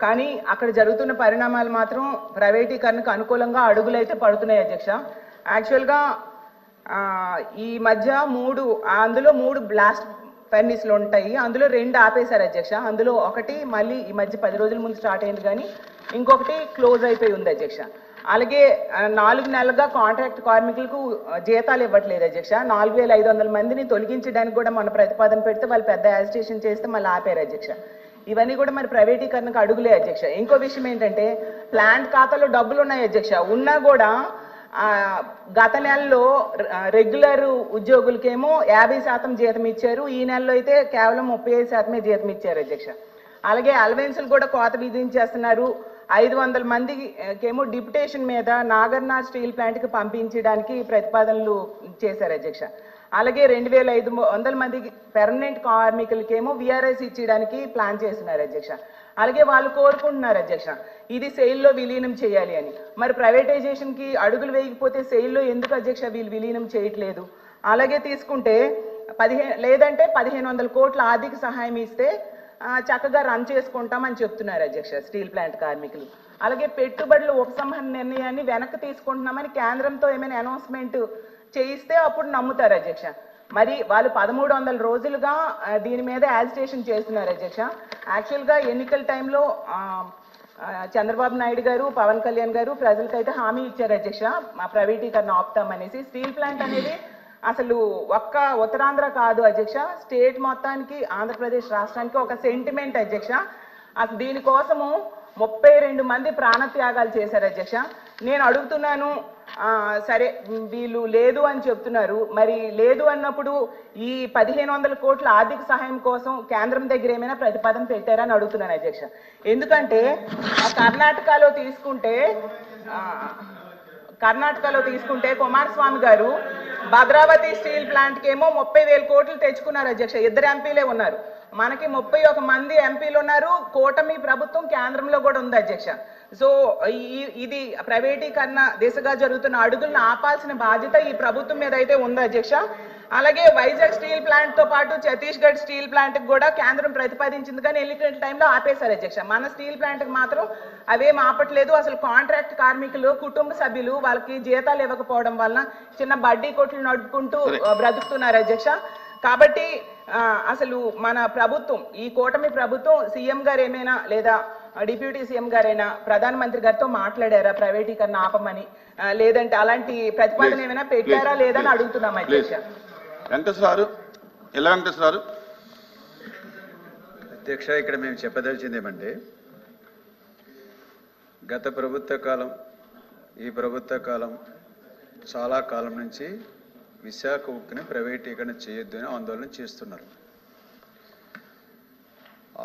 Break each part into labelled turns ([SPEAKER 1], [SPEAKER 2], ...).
[SPEAKER 1] కానీ అక్కడ జరుగుతున్న పరిణామాలు మాత్రం ప్రైవేటీకరణకు అనుకూలంగా అడుగులైతే పడుతున్నాయి అధ్యక్ష. యాక్చువల్గా ఈ మధ్య అందులో 3 బ్లాస్ట్ ఫర్నిస్లు ఉంటాయి. అందులో 2 ఆపేశారు అధ్యక్ష. అందులో ఒకటి మళ్ళీ ఈ మధ్య 10 రోజుల ముందు స్టార్ట్ అయింది, కానీ ఇంకొకటి క్లోజ్ అయిపోయి ఉంది అధ్యక్ష. అలాగే 4 నెలలుగా కాంట్రాక్ట్ కార్మికులకు జీతాలు ఇవ్వట్లేదు అధ్యక్ష. 4500 మందిని తొలగించడానికి కూడా మన ప్రతిపాదన పెడితే వాళ్ళు పెద్ద యాజిటేషన్ చేస్తే మళ్ళీ ఆపారు అధ్యక్ష. ఇవన్నీ కూడా మరి ప్రైవేటీకరణకు అడుగులే అధ్యక్ష. ఇంకో విషయం ఏంటంటే ప్లాంట్ ఖాతాలో డబ్బులు ఉన్నాయి అధ్యక్ష. ఉన్నా కూడా గత నెలలో రెగ్యులర్ ఉద్యోగులకేమో 50% జీతం ఇచ్చారు. ఈ నెలలో అయితే కేవలం 35% జీతం ఇచ్చారు అధ్యక్ష. అలాగే అలవెన్సులు కూడా కోత విధించేస్తున్నారు. 500 మందికేమో డిప్యుటేషన్ మీద నాగర్నార్ స్టీల్ ప్లాంట్కి పంపించడానికి ప్రతిపాదనలు చేశారు అధ్యక్ష. అలాగే 2500 మంది పెర్మనెంట్ కార్మికులకేమో విఆర్ఎస్ ఇచ్చేయడానికి ప్లాన్ చేస్తున్నారు అధ్యక్ష. అలాగే వాళ్ళు కోరుకుంటున్నారు అధ్యక్ష ఇది సెయిల్లో విలీనం చేయాలి అని. మరి ప్రైవేటైజేషన్కి అడుగులు వేయకపోతే సెయిల్లో ఎందుకు అధ్యక్ష వీళ్ళు విలీనం చేయట్లేదు? అలాగే తీసుకుంటే 1500 కోట్ల ఆర్థిక సహాయం ఇస్తే చక్కగా రన్ చేసుకుంటామని చెప్తున్నారు అధ్యక్ష స్టీల్ ప్లాంట్ కార్మికులు. అలాగే పెట్టుబడుల ఉపసంహరణ నిర్ణయాన్ని వెనక్కి తీసుకుంటున్నామని కేంద్రంతో ఏమైనా అనౌన్స్మెంట్ చేయిస్తే అప్పుడు నమ్ముతారు అధ్యక్ష. మరి వాళ్ళు 1300 రోజులుగా దీని మీద యాజిటేషన్ చేస్తున్నారు అధ్యక్ష. యాక్చువల్గా ఎన్నికల టైంలో చంద్రబాబు నాయుడు గారు, పవన్ కళ్యాణ్ గారు ప్రజలకైతే హామీ ఇచ్చారు అధ్యక్ష మా ప్రైవేటీకరణ ఆపుతామనేసి. స్టీల్ ప్లాంట్ అనేది అసలు ఒక్క ఉత్తరాంధ్ర కాదు అధ్యక్ష, స్టేట్ మొత్తానికి ఆంధ్రప్రదేశ్ రాష్ట్రానికి ఒక సెంటిమెంట్ అధ్యక్ష. అసలు దీనికోసము 32 మంది ప్రాణత్యాగాలు చేశారు అధ్యక్ష. నేను అడుగుతున్నాను, సరే వీళ్ళు లేదు అని చెప్తున్నారు, మరి లేదు అన్నప్పుడు ఈ 1500 కోట్ల ఆర్థిక సహాయం కోసం కేంద్రం దగ్గర ఏమైనా ప్రతిపాదన పెట్టారని అడుగుతున్నాను అధ్యక్ష. ఎందుకంటే కర్ణాటకలో తీసుకుంటే కుమారస్వామి గారు భద్రావతి స్టీల్ ప్లాంట్కి ఏమో 30,000 కోట్లు తెచ్చుకున్నారు అధ్యక్ష. 2 ఎంపీలే ఉన్నారు. మనకి 31 మంది ఎంపీలు ఉన్నారు. కూటమి ప్రభుత్వం కేంద్రంలో కూడా ఉంది అధ్యక్ష. సో ఇది ప్రైవేటీకరణ దిశగా జరుగుతున్న అడుగులను ఆపాల్సిన బాధ్యత ఈ ప్రభుత్వం మీద అయితే ఉంది అధ్యక్ష. అలాగే వైజాగ్ స్టీల్ ప్లాంట్ తో పాటు ఛత్తీస్గఢ్ స్టీల్ ప్లాంట్ కూడా కేంద్రం ప్రతిపాదించింది, కానీ ఎన్నికల టైంలో ఆపేశారు అధ్యక్ష. మన స్టీల్ ప్లాంట్ మాత్రం అవేం ఆపట్లేదు. అసలు కాంట్రాక్ట్ కార్మికులు కుటుంబ సభ్యులు వాళ్ళకి జీతాలు ఇవ్వకపోవడం వలన చిన్న బడ్డీ కొట్లు నడుపుకుంటూ బ్రతుకుతున్నారు అధ్యక్ష. కాబట్టి అసలు మన ప్రభుత్వం, ఈ కూటమి ప్రభుత్వం, సీఎం గారు ఏమైనా లేదా డిప్యూటీ సీఎం గారైనా ప్రధానమంత్రి గారితో మాట్లాడారా ప్రైవేటీకరణ ఆపమని? లేదంటే అలాంటి ప్రతిపాదన ఏమైనా పెట్టారా లేదని అడుగుతున్నాం అధ్యక్ష.
[SPEAKER 2] అధ్యక్ష, ఇక్కడ మేము చెప్పదలిచింది ఏమంటే గత ప్రభుత్వ కాలం, ఈ ప్రభుత్వ కాలం చాలా కాలం నుంచి విశాఖ ఉక్కుని ప్రైవేటీకరణ చేయొద్దు అని ఆందోళన చేస్తున్నారు.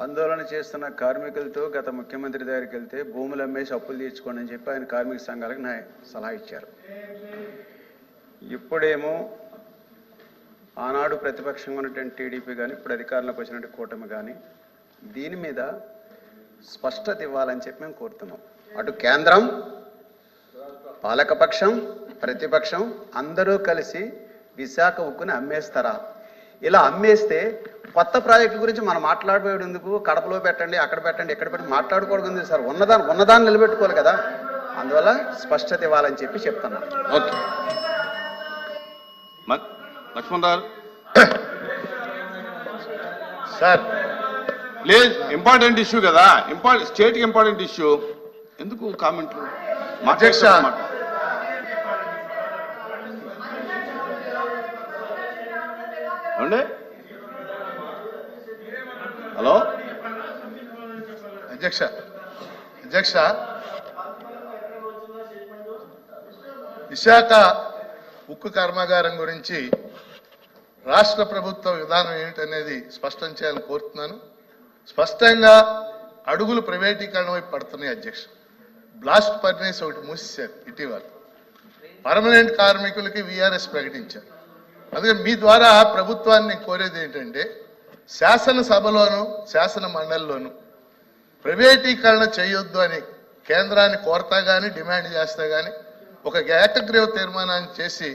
[SPEAKER 2] ఆందోళన చేస్తున్న కార్మికులతో గత ముఖ్యమంత్రి దగ్గరికి వెళ్తే భూములు అమ్మేసి అప్పులు తీర్చుకోండి అని చెప్పి ఆయన కార్మిక సంఘాలకు సలహా ఇచ్చారు. ఇప్పుడేమో ఆనాడు ప్రతిపక్షంగా ఉన్నటువంటి టీడీపీ కానీ ఇప్పుడు అధికారంలోకి వచ్చినటువంటి కూటమి కానీ దీని మీద స్పష్టత ఇవ్వాలని చెప్పి మేము కోరుతున్నాం. అటు కేంద్రం, పాలకపక్షం, ప్రతిపక్షం అందరూ కలిసి విశాఖ ఉక్కుని అమ్మేస్తారా? ఇలా అమ్మేస్తే కొత్త ప్రాజెక్టు గురించి మనం మాట్లాడబోయేందుకు కడపలో పెట్టండి, అక్కడ పెట్టండి, ఎక్కడ పెట్టండి మాట్లాడుకోవడం సార్. ఉన్నదాన్ని నిలబెట్టుకోవాలి కదా. అందువల్ల స్పష్టత ఇవ్వాలని చెప్పి చెప్తున్నాను.
[SPEAKER 3] ఓకే లక్ష్మణ్ రావు
[SPEAKER 4] సార్,
[SPEAKER 3] లేదు ఇంపార్టెంట్ ఇష్యూ కదా, స్టేట్కి ఇంపార్టెంట్ ఇష్యూ, ఎందుకు కామెంట్లు?
[SPEAKER 4] అధ్యక్ష,
[SPEAKER 3] అండి హలో
[SPEAKER 4] అధ్యక్ష, విశాఖ ఉక్కు కర్మాగారం గురించి రాష్ట్ర ప్రభుత్వ విధానం ఏమిటనేది స్పష్టం చేయాలని కోరుతున్నాను. స్పష్టంగా అడుగులు ప్రైవేటీకరణ వైపు పడుతున్నాయి అధ్యక్ష. బ్లాస్ట్ ఫర్నేస్ ఒకటి మూసేశారు ఇటీవల. పర్మనెంట్ కార్మికులకి విఆర్ఎస్ ప్రకటించారు. అందుకని మీ ద్వారా ప్రభుత్వాన్ని కోరేది ఏంటంటే శాసనసభలోను శాసన మండలిలోను ప్రైవేటీకరణ చేయొద్దు అని కేంద్రాన్ని కోరతా కానీ డిమాండ్ చేస్తా కానీ ఒక ఏకగ్రీవ తీర్మానాన్ని చేసి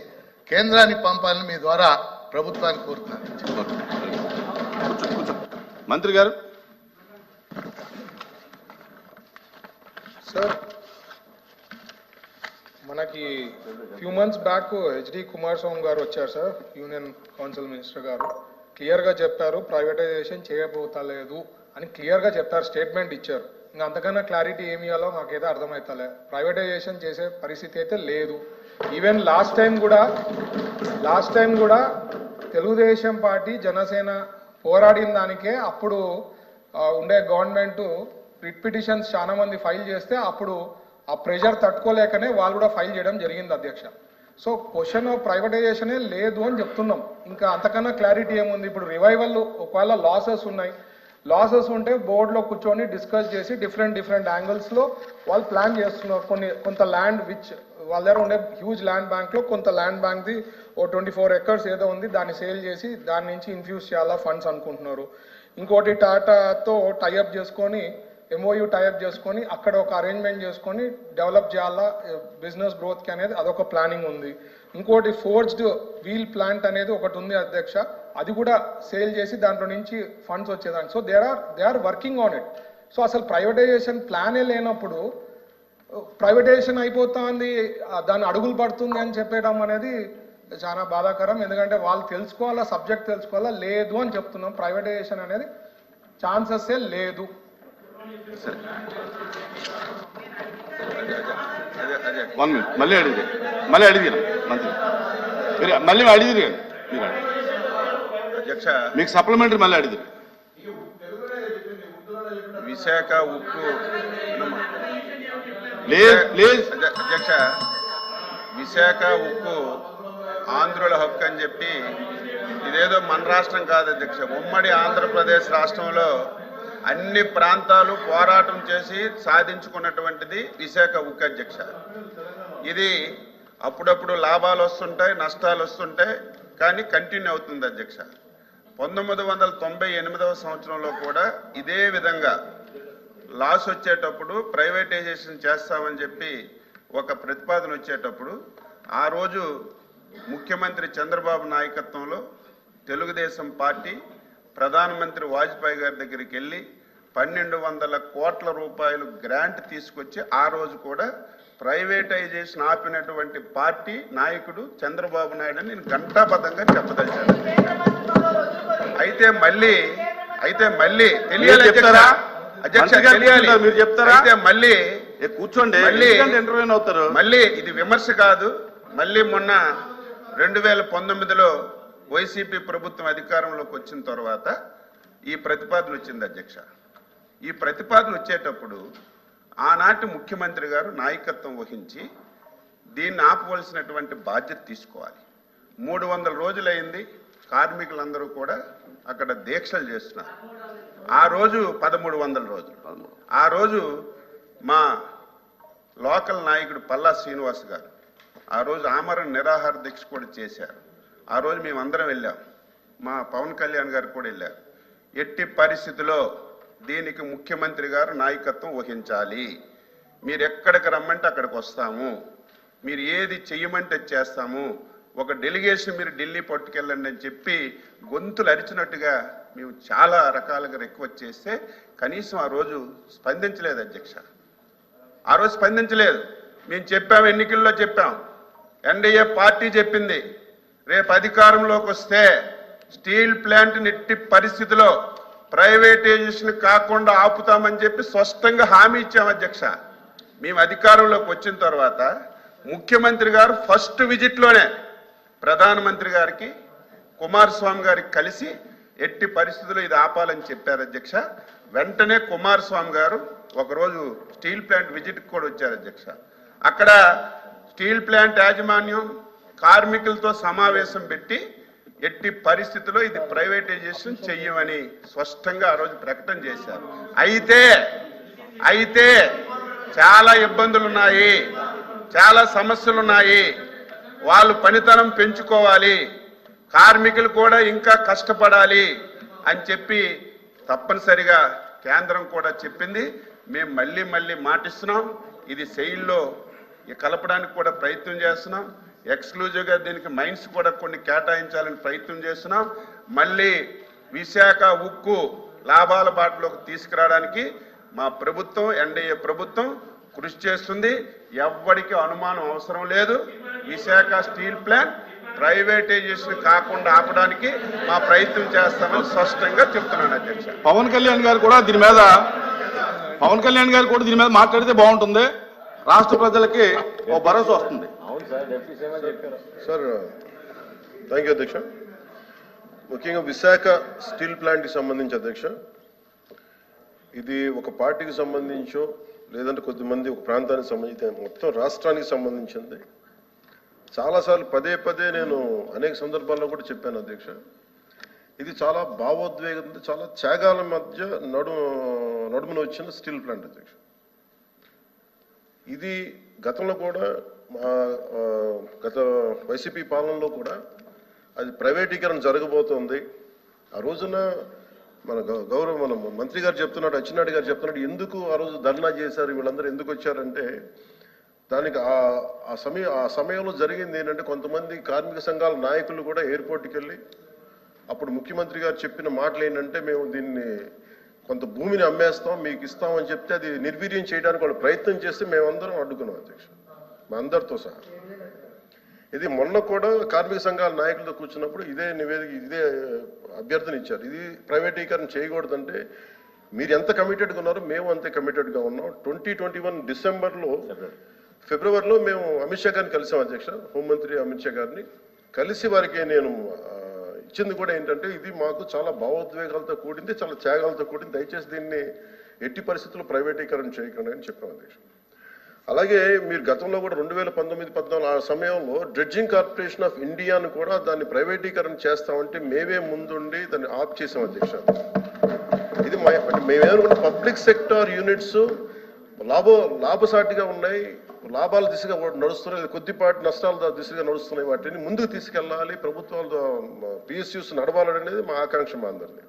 [SPEAKER 4] కేంద్రానికి పంపాలని మీ ద్వారా ప్రభుత్వాన్ని కోరుతున్నాను.
[SPEAKER 3] మంత్రి గారు
[SPEAKER 5] సార్ మనకి few months back HD Kumaraswamy గారు వచ్చారు సార్, యూనియన్ కౌన్సిల్ మినిస్టర్ గారు. క్లియర్గా చెప్పారు ప్రైవేటైజేషన్ చేయబోతలేదు అని క్లియర్గా చెప్పారు, స్టేట్మెంట్ ఇచ్చారు. ఇంకా అంతకన్నా క్లారిటీ ఏమి ఇవ్వాలో మాకైతే అర్థమవుతలే. ప్రైవేటైజేషన్ చేసే పరిస్థితి అయితే లేదు. ఈవెన్ లాస్ట్ టైం కూడా తెలుగుదేశం పార్టీ జనసేన పోరాడిన దానికే అప్పుడు ఉండే గవర్నమెంట్ రిట్ పిటిషన్స్ చాలా మంది ఫైల్ చేస్తే అప్పుడు ఆ ప్రెషర్ తట్టుకోలేకనే వాళ్ళు కూడా ఫైల్ చేయడం జరిగింది అధ్యక్ష. సో క్వశ్చన్ ప్రైవేటైజేషనే లేదు అని చెప్తున్నాం. ఇంకా అంతకన్నా క్లారిటీ ఏముంది? ఇప్పుడు రివైవల్ ఒకవేళ లాసెస్ ఉంటే బోర్డులో కూర్చొని డిస్కస్ చేసి డిఫరెంట్ యాంగిల్స్లో వాళ్ళు ప్లాన్ చేస్తున్నారు. కొంత ల్యాండ్ విచ్ వాళ్ళ దగ్గర ఉండే హ్యూజ్ ల్యాండ్ బ్యాంక్లో కొంత ల్యాండ్ బ్యాంక్ది 24 acres ఏదో ఉంది, దాన్ని సేల్ చేసి దాని నుంచి ఇన్ఫ్యూజ్ చేయాలా ఫండ్స్ అనుకుంటున్నారు. ఇంకోటి టాటాతో టైఅప్ చేసుకొని MOU టైఅప్ చేసుకొని అక్కడ ఒక అరేంజ్మెంట్ చేసుకొని డెవలప్ చేయాలా బిజినెస్ గ్రోత్కి అనేది అదొక ప్లానింగ్ ఉంది. ఇంకోటి ఫోర్జ్డ్ వీల్ ప్లాంట్ అనేది ఒకటి ఉంది అధ్యక్ష, అది కూడా సేల్ చేసి దాంట్లో నుంచి ఫండ్స్ వచ్చేదానికి. So they are working on it. So అసలు ప్రైవేటైజేషన్ ప్లానే లేనప్పుడు ప్రైవేటైజేషన్ అయిపోతుంది, దాన్ని అడుగులు పడుతుంది అని చెప్పడం అనేది చాలా బాధాకరం. ఎందుకంటే వాళ్ళు తెలుసుకోవాలా, సబ్జెక్ట్ తెలుసుకోవాలా, లేదు అని చెప్తున్నాం. ప్రైవేటైజేషన్ అనేది ఛాన్సెస్సే లేదు.
[SPEAKER 3] వన్ మినిట్, మళ్ళీ అడిగిన మంత్రి మళ్ళీ అడిగిరు మీరు
[SPEAKER 2] అధ్యక్ష,
[SPEAKER 3] మీకు సప్లిమెంటరీ మళ్ళీ అడిగిరు.
[SPEAKER 2] విశాఖ ఉక్కు
[SPEAKER 3] లేదు
[SPEAKER 2] అధ్యక్ష, విశాఖ ఉక్కు ఆంధ్రుల హక్కు అని చెప్పి ఇదేదో మన రాష్ట్రం కాదు అధ్యక్ష, ఉమ్మడి ఆంధ్రప్రదేశ్ రాష్ట్రంలో అన్ని ప్రాంతాలు పోరాటం చేసి సాధించుకున్నటువంటిది విశాఖ ఉక్కు అధ్యక్ష. ఇది అప్పుడప్పుడు లాభాలు వస్తుంటాయి, నష్టాలు వస్తుంటాయి, కానీ కంటిన్యూ అవుతుంది అధ్యక్ష. 1998వ సంవత్సరంలో కూడా ఇదే విధంగా లాస్ వచ్చేటప్పుడు ప్రైవేటైజేషన్ చేస్తామని చెప్పి ఒక ప్రతిపాదన వచ్చేటప్పుడు ఆ రోజు ముఖ్యమంత్రి చంద్రబాబు నాయకత్వంలో తెలుగుదేశం పార్టీ ప్రధానమంత్రి వాజ్పేయి గారి దగ్గరికి వెళ్ళి 1200 కోట్ల రూపాయలు గ్రాంట్ తీసుకొచ్చి ఆ రోజు కూడా ప్రైవేటైజేషన్ ఆపినటువంటి పార్టీ నాయకుడు చంద్రబాబు నాయుడు అని నేను ఘంటాబద్ధంగా చెప్పదలిచాను. అయితే మళ్ళీ తెలియాలి
[SPEAKER 3] చెప్తారా
[SPEAKER 2] అధ్యక్ష, తెలియాలి
[SPEAKER 3] మీరు చెప్తారా?
[SPEAKER 2] అయితే మళ్ళీ
[SPEAKER 3] కూర్చోండి, ఇంటర్వ్యూ అవుతారు.
[SPEAKER 2] మళ్ళీ ఇది విమర్శ కాదు. మళ్ళీ మొన్న 2019లో వైసీపీ ప్రభుత్వం అధికారంలోకి వచ్చిన తర్వాత ఈ ప్రతిపాదన వచ్చింది అధ్యక్ష. ఈ ప్రతిపాదన వచ్చేటప్పుడు ఆనాటి ముఖ్యమంత్రి గారు నాయకత్వం వహించి దీన్ని ఆపవలసినటువంటి బాధ్యత తీసుకోవాలి. 300 రోజులైంది, కార్మికులందరూ కూడా అక్కడ దీక్షలు చేస్తున్నారు. ఆ రోజు 1300 రోజులు. ఆ రోజు మా లోకల్ నాయకుడు పల్లా శ్రీనివాస్ గారు ఆ రోజు ఆమరణ నిరాహార దీక్ష కూడా చేశారు. ఆ రోజు మేమందరం వెళ్ళాం, మా పవన్ కళ్యాణ్ గారు కూడా వెళ్ళారు. ఎట్టి పరిస్థితిలో దీనికి ముఖ్యమంత్రి గారు నాయకత్వం వహించాలి, మీరు ఎక్కడికి రమ్మంటే అక్కడికి వస్తాము, మీరు ఏది చెయ్యమంటే చేస్తాము, ఒక డెలిగేషన్ మీరు ఢిల్లీ పట్టుకెళ్ళండి అని చెప్పి గొంతులు అరిచినట్టుగా మేము చాలా రకాలుగా రిక్వెస్ట్ చేస్తే కనీసం ఆ రోజు స్పందించలేదు అధ్యక్ష. ఆ రోజు స్పందించలేదు. మేము చెప్పాం, ఎన్నికల్లో చెప్పాం, ఎన్డీఏ పార్టీ చెప్పింది రేపు అధికారంలోకి వస్తే స్టీల్ ప్లాంట్ నెట్టి పరిస్థితిలో ప్రైవేటైజేషన్ కాకుండా ఆపుతామని చెప్పి స్పష్టంగా హామీ ఇచ్చాం అధ్యక్ష. మేము అధికారంలోకి వచ్చిన తర్వాత ముఖ్యమంత్రి గారు ఫస్ట్ విజిట్లోనే ప్రధానమంత్రి గారికి కుమారస్వామి గారికి కలిసి ఎట్టి పరిస్థితుల్లో ఇది ఆపాలని చెప్పారు అధ్యక్ష. వెంటనే కుమారస్వామి గారు ఒకరోజు స్టీల్ ప్లాంట్ విజిట్కి కూడా వచ్చారు అధ్యక్ష. అక్కడ స్టీల్ ప్లాంట్ యాజమాన్యం కార్మికులతో సమావేశం పెట్టి ఎట్టి పరిస్థితుల్లో ఇది ప్రైవేటైజేషన్ చెయ్యమని స్పష్టంగా ఆ రోజు ప్రకటన చేశారు. అయితే చాలా ఇబ్బందులు ఉన్నాయి, చాలా సమస్యలు ఉన్నాయి, వాళ్ళు పనితనం పెంచుకోవాలి, కార్మికులు కూడా ఇంకా కష్టపడాలి అని చెప్పి తప్పనిసరిగా కేంద్రం కూడా చెప్పింది. మేము మళ్ళీ మాటిస్తున్నాం, ఇది సెయిల్లో కలపడానికి కూడా ప్రయత్నం చేస్తున్నాం. ఎక్స్క్లూజివ్గా దీనికి మైన్స్ కూడా కొన్ని కేటాయించాలని ప్రయత్నం చేస్తున్నాం. మళ్ళీ విశాఖ ఉక్కు లాభాల బాటలోకి తీసుకురావడానికి మా ప్రభుత్వం, ఎన్డీఏ ప్రభుత్వం
[SPEAKER 3] కృషి చేస్తుంది. ఎవ్వడికి అనుమానం అవసరం లేదు. విశాఖ స్టీల్ ప్లాంట్ ప్రైవేటైజేషన్ కాకుండా ఆపడానికి మా ప్రయత్నం చేస్తామని స్పష్టంగా చెప్తున్నాను అధ్యక్ష.
[SPEAKER 6] పవన్ కళ్యాణ్ గారు కూడా దీని మీద మాట్లాడితే బాగుంటుంది. రాష్ట్ర ప్రజలకి ఓ భరోసా వస్తుంది.
[SPEAKER 7] సార్ థ్యాంక్ యూ అధ్యక్ష. ముఖ్యంగా విశాఖ స్టీల్ ప్లాంట్కి సంబంధించి అధ్యక్ష, ఇది ఒక పార్టీకి సంబంధించో లేదంటే కొద్దిమంది ఒక ప్రాంతానికి సంబంధించి మొత్తం రాష్ట్రానికి సంబంధించింది. చాలాసార్లు పదే పదే నేను అనేక సందర్భాల్లో కూడా చెప్పాను అధ్యక్ష. ఇది చాలా భావోద్వేగంతో చాలా త్యాగాల మధ్య నడుమున వచ్చిన స్టీల్ ప్లాంట్ అధ్యక్ష. ఇది గతంలో కూడా గత వైసీపీ పాలనలో కూడా అది ప్రైవేటీకరణ జరగబోతోంది. ఆ రోజున మన మంత్రి గారు చెప్తున్నాడు, అచ్చెన్నాయుడు గారు చెప్తున్నాడు, ఎందుకు ఆ రోజు ధర్నా చేశారు, వీళ్ళందరూ ఎందుకు వచ్చారంటే దానికి ఆ సమయంలో జరిగింది ఏంటంటే కొంతమంది కార్మిక సంఘాల నాయకులు కూడా ఎయిర్పోర్ట్కి వెళ్ళి అప్పుడు ముఖ్యమంత్రి గారు చెప్పిన మాటలు ఏంటంటే మేము దీన్ని కొంత భూమిని అమ్మేస్తాం మీకు ఇస్తామని చెప్తే అది నిర్వీర్యం చేయడానికి వాళ్ళు ప్రయత్నం చేస్తే మేమందరం అడ్డుకున్నాం అధ్యక్ష, మా అందరితో సహా. ఇది మొన్న కూడా కార్మిక సంఘాల నాయకులతో కూర్చున్నప్పుడు ఇదే అభ్యర్థన ఇచ్చారు. ఇది ప్రైవేటీకరణ చేయకూడదంటే మీరు ఎంత కమిటెడ్గా ఉన్నారో మేము అంతే కమిటెడ్గా ఉన్నాం. 2021 ఫిబ్రవరిలో మేము అమిత్ షా గారిని కలిసాం అధ్యక్ష, హోంమంత్రి అమిత్ షా గారిని కలిసి వారికి నేను ఇచ్చింది కూడా ఏంటంటే ఇది మాకు చాలా భావోద్వేగాలతో కూడింది, చాలా త్యాగాలతో కూడింది, దయచేసి దీన్ని ఎట్టి పరిస్థితుల్లో ప్రైవేటీకరణ చేయకండి అని చెప్పాం అధ్యక్ష. అలాగే మీరు గతంలో కూడా 2019-14 ఆ సమయంలో డ్రెడ్జింగ్ కార్పొరేషన్ ఆఫ్ ఇండియాను కూడా దాన్ని ప్రైవేటీకరణ చేస్తామంటే మేమే ముందుండి దాన్ని ఆప్ చేసాం అధ్యక్ష. ఇది మేమేమనుకుంటే పబ్లిక్ సెక్టార్ యూనిట్స్ లాభసాటిగా ఉన్నాయి, లాభాల దిశగా నడుస్తున్నాయి, కొద్దిపాటి నష్టాల దిశగా నడుస్తున్నాయి, వాటిని ముందుకు తీసుకెళ్లాలి, ప్రభుత్వాలు PSUs నడవాలనేది మా ఆకాంక్ష మా అందరినీ.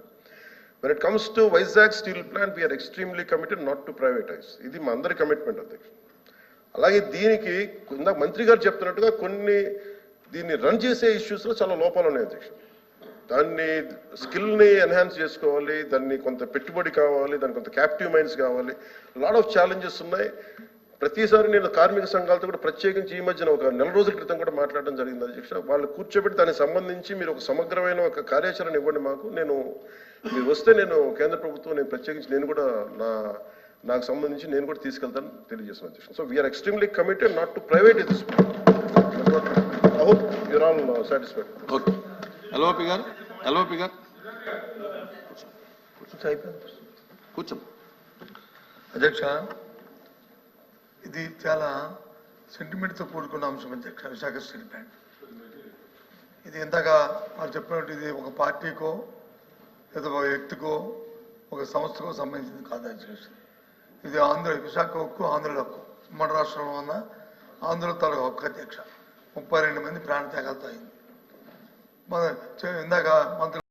[SPEAKER 7] When it comes to Vizag steel plant, we are extremely committed not to privatize. ఇది మా అందరి కమిట్మెంట్ అధ్యక్ష. అలాగే దీనికి ఇందాక మంత్రి గారు చెప్తున్నట్టుగా దీన్ని రన్ చేసే ఇష్యూస్లో చాలా లోపాలు ఉన్నాయి అధ్యక్ష. దాన్ని స్కిల్ని ఎన్హాన్స్ చేసుకోవాలి, దాన్ని కొంత పెట్టుబడి కావాలి, దానికి కొంత క్యాప్టివ్ మైండ్స్ కావాలి, లాట్ ఆఫ్ ఛాలెంజెస్ ఉన్నాయి. ప్రతిసారి నేను కార్మిక సంఘాలతో కూడా ప్రత్యేకించి ఈ మధ్యన ఒక 4 రోజుల క్రితం కూడా మాట్లాడడం జరిగింది అధ్యక్ష. వాళ్ళు కూర్చోబెట్టి దానికి సంబంధించి మీరు ఒక సమగ్రమైన ఒక కార్యాచరణ ఇవ్వండి మాకు, మీరు వస్తే నేను కేంద్ర ప్రభుత్వం ప్రత్యేకించి నేను కూడా నాకు సంబంధించి నేను కూడా తీసుకెళ్తాను తెలియజేసిన అధ్యక్ష. So we are extremely committed not to private this. I hope you're all satisfied.
[SPEAKER 6] Okay LOP గారు కూర్చో.
[SPEAKER 8] అధ్యక్ష, ఇది చాలా సెంటిమెంట్తో కూడుకున్న అంశం అధ్యక్ష. విశాఖ స్టీల్ ప్లాంట్ ఇది ఇందాక వాళ్ళు చెప్పినట్టు ఇది ఒక పార్టీకో లేదా ఒక వ్యక్తికో ఒక సంస్థకో సంబంధించింది కాదు అధ్యక్ష. ఇది విశాఖ హక్కు, ఆంధ్రుల హక్కు. ఉమ్మడి రాష్ట్రంలో ఉన్న ఆంధ్రుల తాలూకు హక్కు అధ్యక్ష. 32 మంది ప్రాణ త్యాగాలతో అయింది. ఇందాక మంత్రి